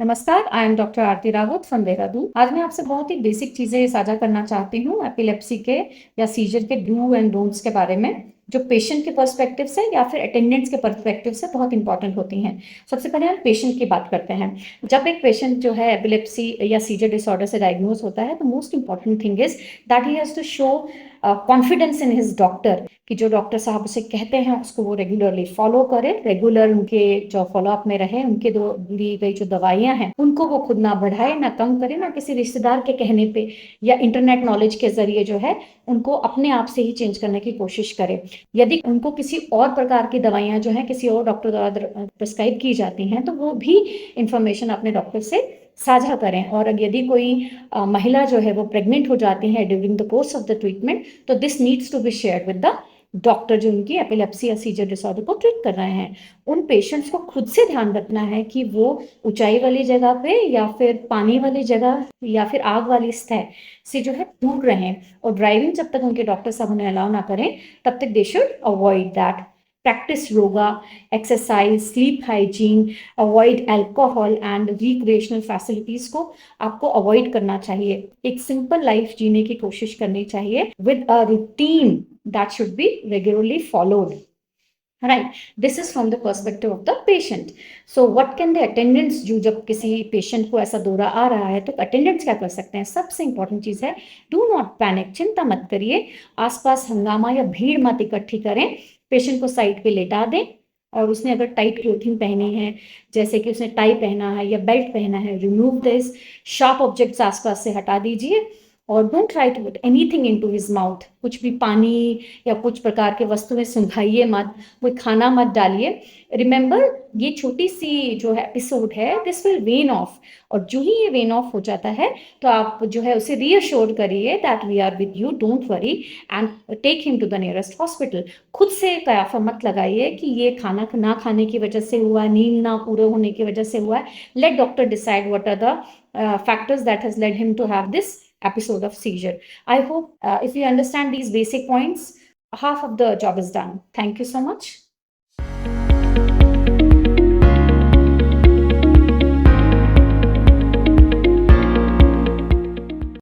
नमस्कार, I am doctor Aarti Rawat from Dehradun. आज मैं आपसे बहुत ही बेसिक चीज़ें साझा करना चाहती हूँ एपिलेप्सी के या सीजर के डू एंड डोंट्स के बारे में, जो पेशेंट के पर्सपेक्टिव से या फिर अटेंडेंट्स के पर्सपेक्टिव से बहुत इंपॉर्टेंट होती हैं। सबसे पहले हम पेशेंट की बात करते हैं। जब एक पेशेंट जो है एपिलेप्सी या सीजर डिसऑर्डर से डायग्नोज होता है, तो most important thing is that he has to show confidence in his doctor, कि जो डॉक्टर साहब उसे कहते हैं उसको वो रेगुलरली फॉलो करे, रेगुलर उनके जो फॉलोअप में रहे, उनके दो दी गई जो दवाइयां हैं उनको वो खुद ना बढ़ाए ना कम करे, ना किसी रिश्तेदार के कहने पे या इंटरनेट नॉलेज के जरिए जो है उनको अपने आप से ही चेंज करने की कोशिश करे। यदि उनको किसी और प्रकार की दवाइयां जो है किसी और डॉक्टर द्वारा प्रिस्क्राइब की जाती हैं, तो वो भी इंफॉर्मेशन अपने डॉक्टर से साझा करें। और यदि कोई महिला जो है वो प्रेग्नेंट हो जाती है during the course of the treatment, तो this needs to be shared with the doctor जो उनकी एपिलेप्सी या सीजर डिसऑर्डर को ट्रीट कर रहे हैं। उन पेशेंट्स को खुद से ध्यान रखना है कि वो ऊंचाई वाली जगह पे या फिर पानी वाली जगह या फिर आग वाली सतह से जो है दूर रहें, और ड्राइविंग जब तक उनके डॉक्टर साहब उन्हें अलाउ ना करें तब तक they should avoid that. Practice yoga, exercise, sleep hygiene, avoid alcohol and recreational facilities को आपको अवॉइड करना चाहिए। एक सिंपल लाइफ जीने की कोशिश करनी चाहिए with a routine that should be regularly followed. Right, this is from the perspective of the patient. So what can the attendants do? जब किसी पेशेंट को ऐसा दौरा आ रहा है तो अटेंडेंट्स क्या कर सकते हैं? सबसे इंपॉर्टेंट चीज है, डू नॉट पैनिक, चिंता मत करिए, आसपास हंगामा या भीड़ मत इकट्ठी करें, पेशेंट को साइड पे लेटा दें, और उसने अगर टाइट क्लोथिंग पहनी है, जैसे कि उसने टाई पहना है या बेल्ट पहना है, रिमूव दिस। शार्प ऑब्जेक्ट्स आसपास से हटा दीजिए, और don't try to put anything into his mouth. कुछ भी पानी या कुछ प्रकार के वस्तुएं सुंघाइए मत, कोई खाना मत डालिए। रिमेंबर, ये छोटी सी जो है एपिसोड है, दिस विल वेन ऑफ, और जो ही ये वेन ऑफ हो जाता है तो आप जो है उसे रीअश्योर करिए that we are with you, don't worry, and take him to the nearest hospital. खुद से कयाफा मत लगाइए कि ये खाना ना खाने की वजह से हुआ, नींद ना पूरे होने की वजह से हुआ है। Let doctor decide what are the factors that has led him to have this episode of seizure. I hope if you understand these basic points, half of the job is done. Thank you so much.